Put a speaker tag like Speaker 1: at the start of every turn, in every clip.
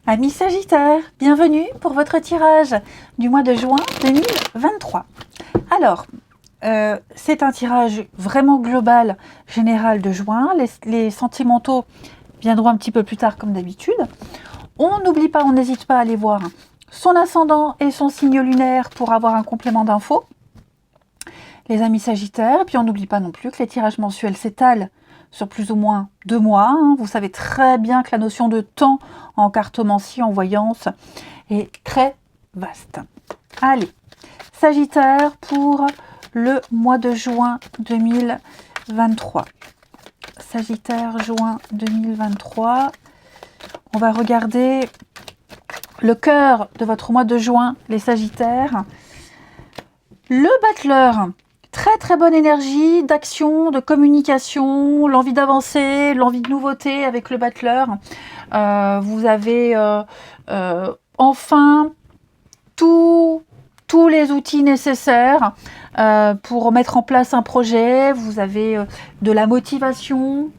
Speaker 1: Amis Sagittaire, bienvenue pour votre tirage du mois de juin 2023. Alors, c'est un tirage vraiment global, général de juin. Les sentimentaux viendront un petit peu plus tard comme d'habitude. On n'oublie pas, on n'hésite pas à aller voir son ascendant et son signe lunaire pour avoir un complément d'infos. Les amis Sagittaires, et puis on n'oublie pas non plus que les tirages mensuels s'étalent sur plus ou moins 2 mois. Vous savez très bien que la notion de temps en cartomancie, en voyance, est très vaste. Allez, Sagittaire pour le mois de juin 2023. Sagittaire, juin 2023. On va regarder le cœur de votre mois de juin, les Sagittaires. Le battleur. Très très bonne énergie d'action, de communication, l'envie d'avancer, l'envie de nouveauté avec le battleur. Vous avez enfin tous les outils nécessaires pour mettre en place un projet. Vous avez de la motivation,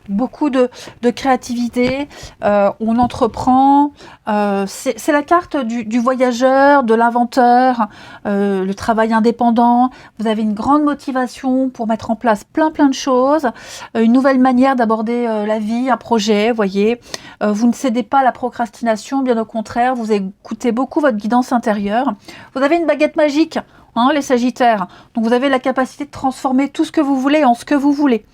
Speaker 1: beaucoup de créativité, on entreprend, c'est la carte du voyageur, de l'inventeur, le travail indépendant. Vous avez une grande motivation pour mettre en place plein de choses, une nouvelle manière d'aborder la vie, un projet, vous voyez. Vous ne cédez pas à la procrastination, bien au contraire, vous écoutez beaucoup votre guidance intérieure. Vous avez une baguette magique, hein, les Sagittaires, donc vous avez la capacité de transformer tout ce que vous voulez en ce que vous voulez.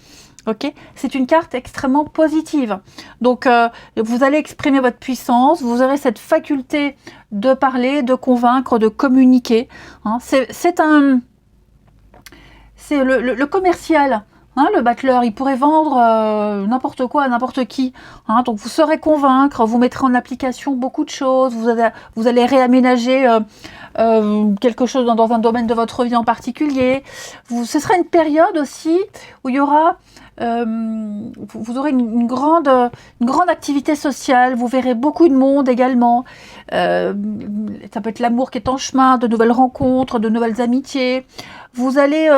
Speaker 1: Okay, c'est une carte extrêmement positive. Donc, vous allez exprimer votre puissance, vous aurez cette faculté de parler, de convaincre, de communiquer. Hein. C'est le commercial, hein, le battleur. Il pourrait vendre n'importe quoi à n'importe qui. Hein. Donc, vous saurez convaincre, vous mettrez en application beaucoup de choses, vous allez réaménager quelque chose dans un domaine de votre vie en particulier. Ce sera une période aussi où il y aura... vous aurez une grande activité sociale, vous verrez beaucoup de monde également. Ça peut être l'amour qui est en chemin, de nouvelles rencontres, de nouvelles amitiés. Vous allez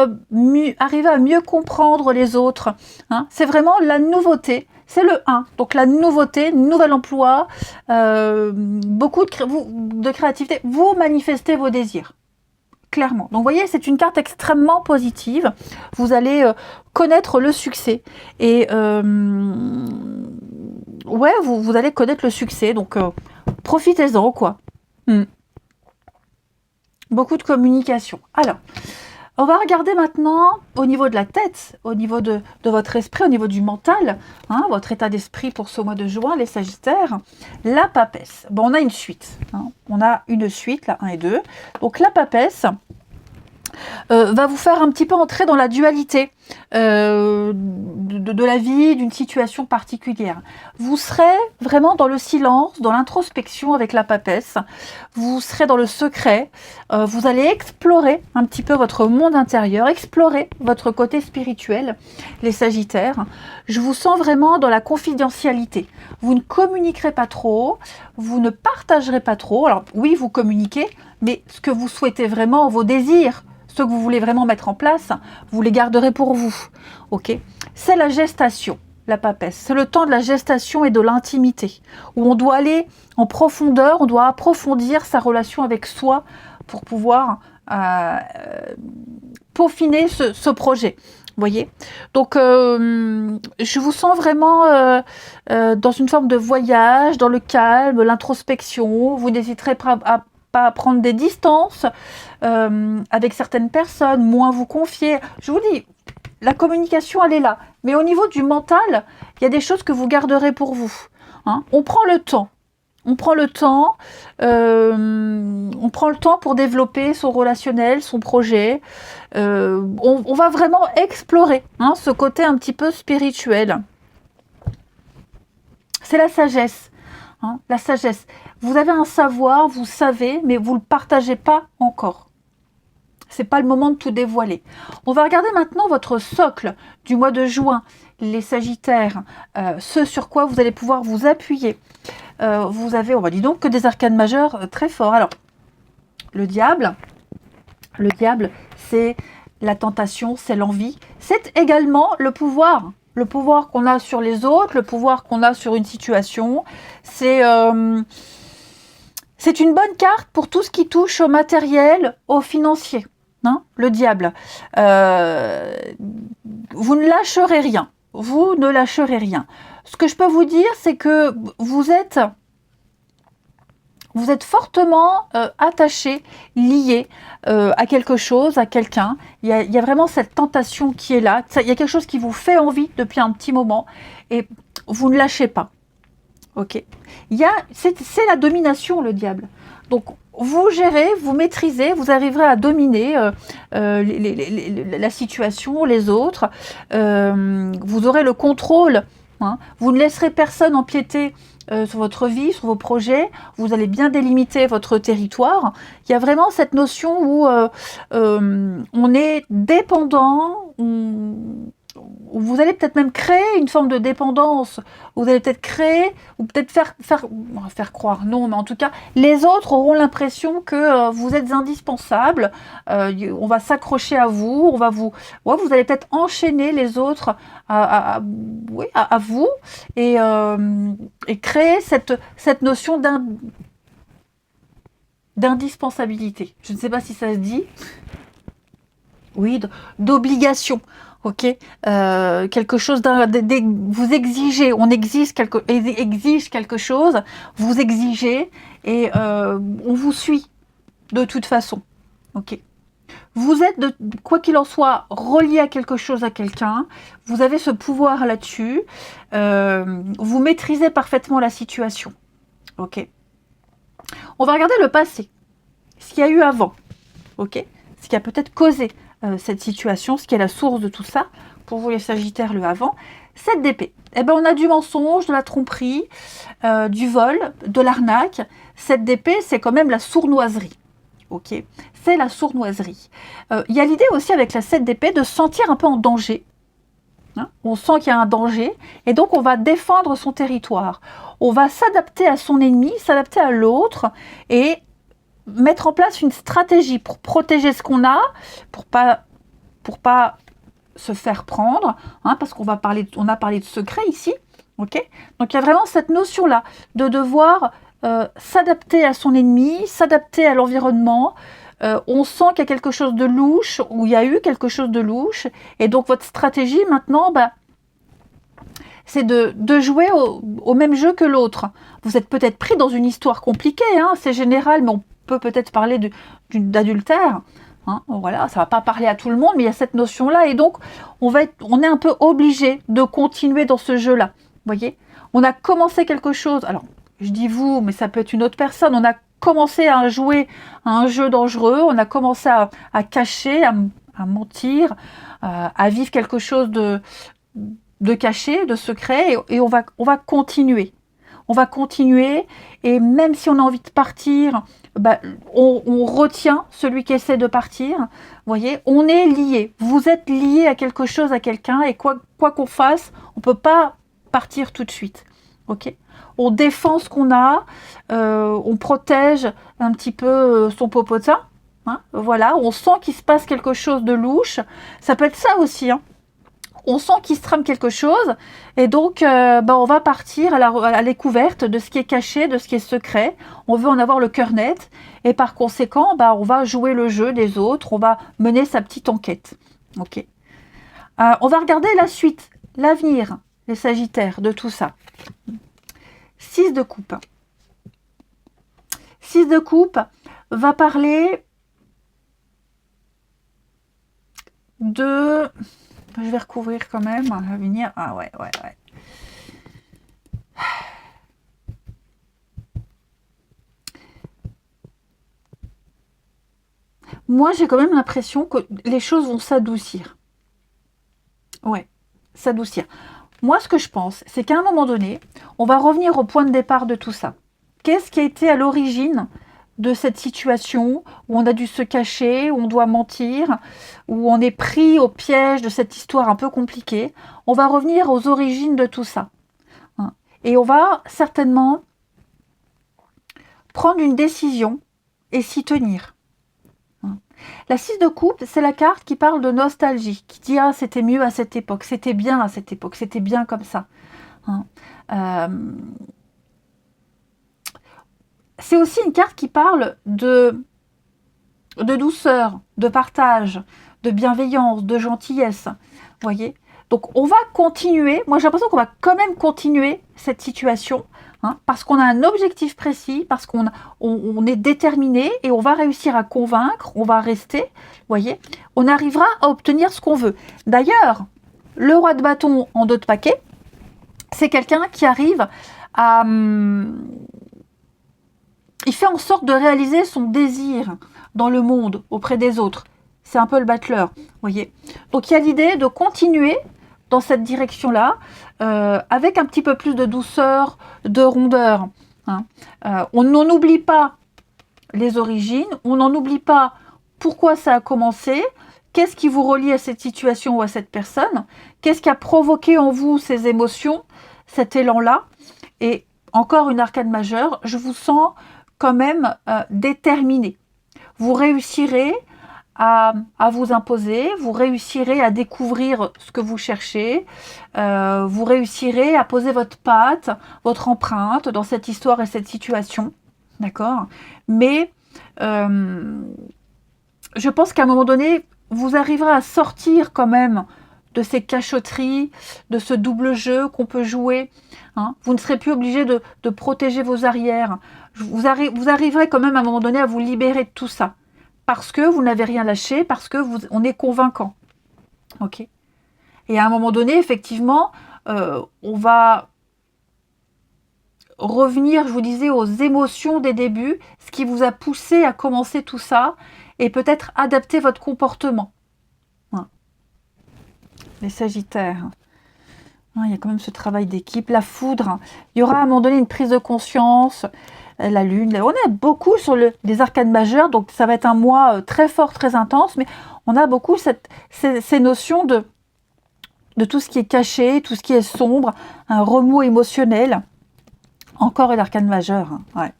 Speaker 1: arriver à mieux comprendre les autres. Hein. C'est vraiment la nouveauté. C'est le 1, donc la nouveauté, nouvel emploi, beaucoup de créativité. Vous manifestez vos désirs. Clairement. Donc, vous voyez, c'est une carte extrêmement positive. Vous allez connaître le succès. Et ouais, vous allez connaître le succès. Donc, profitez-en, quoi. Beaucoup de communication. Alors, on va regarder maintenant au niveau de la tête, au niveau de votre esprit, au niveau du mental, hein, votre état d'esprit pour ce mois de juin, les Sagittaires. La papesse. Bon, on a une suite. Hein. On a une suite, là, 1 et 2. Donc, la papesse va vous faire un petit peu entrer dans la dualité de la vie, d'une situation particulière. Vous serez vraiment dans le silence, dans l'introspection avec la papesse. Vous serez dans le secret. Vous allez explorer un petit peu votre monde intérieur, explorer votre côté spirituel, les Sagittaires. Je vous sens vraiment dans la confidentialité. Vous ne communiquerez pas trop, vous ne partagerez pas trop. Alors oui, vous communiquez, mais ce que vous souhaitez vraiment, vos désirs, ce que vous voulez vraiment mettre en place, vous les garderez pour vous. Ok ? C'est la gestation, la papesse. C'est le temps de la gestation et de l'intimité, où on doit aller en profondeur, on doit approfondir sa relation avec soi pour pouvoir peaufiner ce projet. Vous voyez ? Donc, je vous sens vraiment dans une forme de voyage, dans le calme, l'introspection. Vous n'hésiterez pas à prendre des distances avec certaines personnes, moins vous confier. Je vous dis, la communication, elle est là. Mais au niveau du mental, il y a des choses que vous garderez pour vous. Hein. On prend le temps. On prend le temps pour développer son relationnel, son projet. On va vraiment explorer ce côté un petit peu spirituel. C'est la sagesse. Hein, la sagesse. Vous avez un savoir, vous savez, mais vous ne le partagez pas encore. Ce n'est pas le moment de tout dévoiler. On va regarder maintenant votre socle du mois de juin, les Sagittaires, ce sur quoi vous allez pouvoir vous appuyer. Vous avez, on va dire donc, que des arcanes majeures très forts. Alors, le diable, c'est la tentation, c'est l'envie. C'est également le pouvoir le pouvoir qu'on a sur les autres, le pouvoir qu'on a sur une situation. C'est une bonne carte pour tout ce qui touche au matériel, au financier. Hein, le diable. Vous ne lâcherez rien. Vous ne lâcherez rien. Ce que je peux vous dire, c'est que vous êtes fortement attaché, lié à quelque chose, à quelqu'un. Il y a vraiment cette tentation qui est là. Il y a quelque chose qui vous fait envie depuis un petit moment et vous ne lâchez pas. Ok. C'est la domination, le diable. Donc, vous gérez, vous maîtrisez, vous arriverez à dominer la situation, les autres. Vous aurez le contrôle. Hein. Vous ne laisserez personne empiéter sur votre vie, sur vos projets. Vous allez bien délimiter votre territoire. Il y a vraiment cette notion où on est dépendant. Vous allez peut-être même créer une forme de dépendance. Vous allez peut-être créer, ou peut-être faire croire, non, mais en tout cas, les autres auront l'impression que vous êtes indispensable. On va s'accrocher à vous, vous allez peut-être enchaîner les autres à vous et créer cette notion d'indispensabilité. Je ne sais pas si ça se dit. Oui, d'obligation. Ok, quelque chose vous exigez, exige quelque chose, vous exigez et on vous suit de toute façon. Ok, vous êtes quoi qu'il en soit relié à quelque chose, à quelqu'un. Vous avez ce pouvoir là-dessus. Vous maîtrisez parfaitement la situation. Ok, on va regarder le passé, ce qu'il y a eu avant. Ok, ce qui a peut-être causé cette situation, ce qui est la source de tout ça, pour vous les Sagittaires, le avant, 7 d'épée. Eh ben, on a du mensonge, de la tromperie, du vol, de l'arnaque. 7 d'épée, c'est quand même la sournoiserie. Ok, c'est la sournoiserie. Il y a l'idée aussi avec la 7 d'épée de se sentir un peu en danger. Hein, on sent qu'il y a un danger, et donc on va défendre son territoire. On va s'adapter à son ennemi, s'adapter à l'autre, et mettre en place une stratégie pour protéger ce qu'on a, pour pas se faire prendre, hein, parce on a parlé de secret ici, ok. Donc il y a vraiment cette notion-là de devoir s'adapter à son ennemi, s'adapter à l'environnement. On sent qu'il y a quelque chose de louche, ou il y a eu quelque chose de louche, et donc votre stratégie maintenant, c'est de jouer au même jeu que l'autre. Vous êtes peut-être pris dans une histoire compliquée, hein, c'est général, mais on peut-être parler d'adultère. Hein, voilà, ça ne va pas parler à tout le monde, mais il y a cette notion-là. Et donc, on est un peu obligé de continuer dans ce jeu-là. Vous voyez, on a commencé quelque chose. Alors, je dis vous, mais ça peut être une autre personne. On a commencé à jouer à un jeu dangereux. On a commencé à cacher, à mentir, à vivre quelque chose de caché, de secret. Et on va continuer. On va continuer. Et même si on a envie de partir, on retient celui qui essaie de partir. Vous voyez, on est lié. Vous êtes lié à quelque chose, à quelqu'un, et quoi qu'on fasse, on ne peut pas partir tout de suite. Ok, on défend ce qu'on a, on protège un petit peu son popotin. Hein, voilà, on sent qu'il se passe quelque chose de louche. Ça peut être ça aussi, hein. On sent qu'il se trame quelque chose, et donc on va partir à la découverte de ce qui est caché, de ce qui est secret. On veut en avoir le cœur net, et par conséquent, on va jouer le jeu des autres, on va mener sa petite enquête. Ok. On va regarder la suite, l'avenir, les Sagittaires, de tout ça. 6 de coupe. 6 de coupe va parler de... Je vais recouvrir quand même, l'avenir. Ah ouais. Moi, j'ai quand même l'impression que les choses vont s'adoucir. Ouais, s'adoucir. Moi, ce que je pense, c'est qu'à un moment donné, on va revenir au point de départ de tout ça. Qu'est-ce qui a été à l'origine de cette situation où on a dû se cacher, où on doit mentir, où on est pris au piège de cette histoire un peu compliquée? On va revenir aux origines de tout ça. Hein. Et on va certainement prendre une décision et s'y tenir. Hein. La 6 de coupe, c'est la carte qui parle de nostalgie, qui dit « Ah, c'était mieux à cette époque, c'était bien à cette époque, c'était bien comme ça. Hein. C'est aussi une carte qui parle de douceur, de partage, de bienveillance, de gentillesse. Vous voyez? Donc, on va continuer. Moi, j'ai l'impression qu'on va quand même continuer cette situation. Parce qu'on a un objectif précis, parce qu'on est déterminé et on va réussir à convaincre, on va rester, vous voyez, on arrivera à obtenir ce qu'on veut. D'ailleurs, le roi de bâton en 2 de paquet, c'est quelqu'un qui arrive à... il fait en sorte de réaliser son désir dans le monde, auprès des autres. C'est un peu le battleur, vous voyez. Donc, il y a l'idée de continuer dans cette direction-là, avec un petit peu plus de douceur, de rondeur. On n'en oublie pas les origines, on n'en oublie pas pourquoi ça a commencé, qu'est-ce qui vous relie à cette situation ou à cette personne, qu'est-ce qui a provoqué en vous ces émotions, cet élan-là. Et encore une arcane majeure, je vous sens quand même déterminé. Vous réussirez à vous imposer, vous réussirez à découvrir ce que vous cherchez, vous réussirez à poser votre patte, votre empreinte dans cette histoire et cette situation, d'accord? Mais je pense qu'à un moment donné, vous arriverez à sortir quand même de ces cachotteries, de ce double jeu qu'on peut jouer. Vous ne serez plus obligé de protéger vos arrières. Vous arriverez quand même à un moment donné à vous libérer de tout ça. Parce que vous n'avez rien lâché, parce que on est convaincant. Ok. Et à un moment donné, effectivement, on va revenir, je vous disais, aux émotions des débuts, ce qui vous a poussé à commencer tout ça, et peut-être adapter votre comportement. Les Sagittaires. Il y a quand même ce travail d'équipe. La foudre. Il y aura à un moment donné une prise de conscience. La lune. On est beaucoup sur les arcanes majeures, donc ça va être un mois très fort, très intense, mais on a beaucoup ces notions de tout ce qui est caché, tout ce qui est sombre, un remous émotionnel. Encore une arcane majeure. Ouais.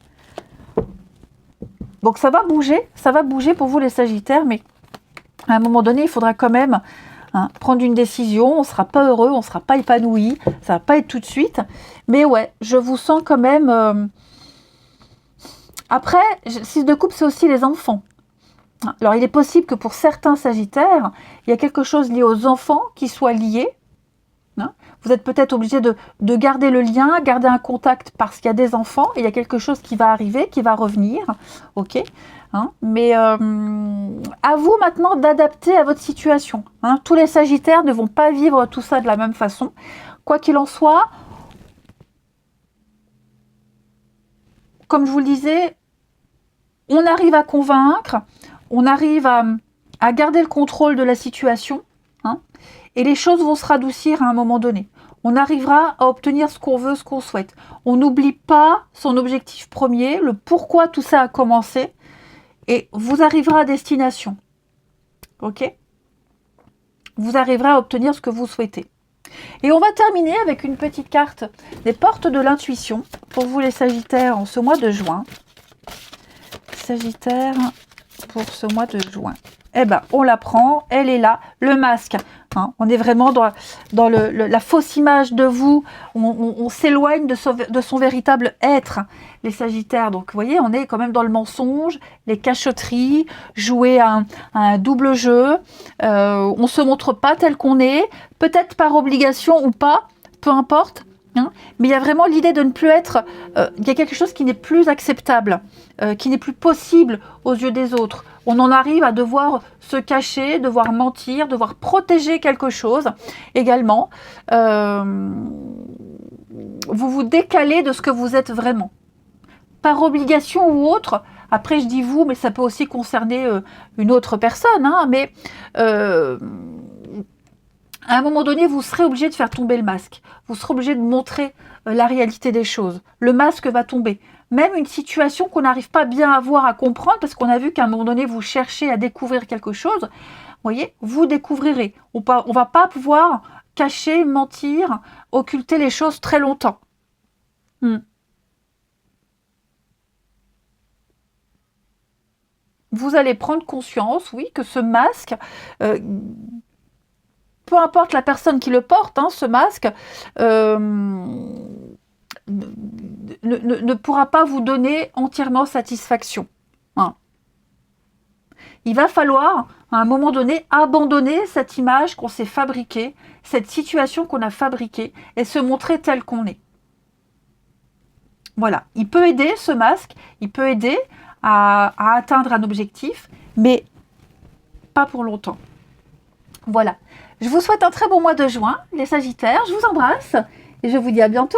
Speaker 1: Donc ça va bouger pour vous les Sagittaires, mais à un moment donné, il faudra quand même prendre une décision. On ne sera pas heureux, on ne sera pas épanoui, ça ne va pas être tout de suite, mais ouais, je vous sens quand même... Après, 6 de coupe, c'est aussi les enfants. Alors, il est possible que pour certains Sagittaires, il y a quelque chose lié aux enfants qui soit lié. Vous êtes peut-être obligé de garder le lien, garder un contact parce qu'il y a des enfants et il y a quelque chose qui va arriver, qui va revenir. Ok. Mais à vous maintenant d'adapter à votre situation. Tous les Sagittaires ne vont pas vivre tout ça de la même façon. Quoi qu'il en soit, comme je vous le disais, on arrive à convaincre, on arrive à garder le contrôle de la situation, et les choses vont se radoucir à un moment donné. On arrivera à obtenir ce qu'on veut, ce qu'on souhaite. On n'oublie pas son objectif premier, le pourquoi tout ça a commencé, et vous arriverez à destination. Ok? Vous arriverez à obtenir ce que vous souhaitez. Et on va terminer avec une petite carte des portes de l'intuition pour vous les Sagittaires en ce mois de juin. Sagittaire pour ce mois de juin. Eh ben, on la prend, elle est là, le masque. On est vraiment dans la fausse image de vous. On s'éloigne de son véritable être, les Sagittaires. Donc, vous voyez, on est quand même dans le mensonge, les cachotteries, jouer à un double jeu. On ne se montre pas tel qu'on est, peut-être par obligation ou pas, peu importe. Mais il y a vraiment l'idée de ne plus être... il y a quelque chose qui n'est plus acceptable, qui n'est plus possible aux yeux des autres. On en arrive à devoir se cacher, devoir mentir, devoir protéger quelque chose également. Vous vous décalez de ce que vous êtes vraiment. Par obligation ou autre, après je dis vous, mais ça peut aussi concerner une autre personne, mais... à un moment donné, vous serez obligé de faire tomber le masque. Vous serez obligé de montrer la réalité des choses. Le masque va tomber. Même une situation qu'on n'arrive pas bien à voir, à comprendre, parce qu'on a vu qu'à un moment donné, vous cherchez à découvrir quelque chose. Vous voyez, vous découvrirez. On ne va pas pouvoir cacher, mentir, occulter les choses très longtemps. Vous vous allez prendre conscience, oui, que ce masque, peu importe la personne qui le porte, hein, ce masque, ne pourra pas vous donner entièrement satisfaction. Hein. Il va falloir, à un moment donné, abandonner cette image qu'on s'est fabriquée, cette situation qu'on a fabriquée, et se montrer tel qu'on est. Voilà, il peut aider, ce masque, il peut aider à atteindre un objectif, mais pas pour longtemps. Voilà, je vous souhaite un très bon mois de juin, les Sagittaires, je vous embrasse, et je vous dis à bientôt.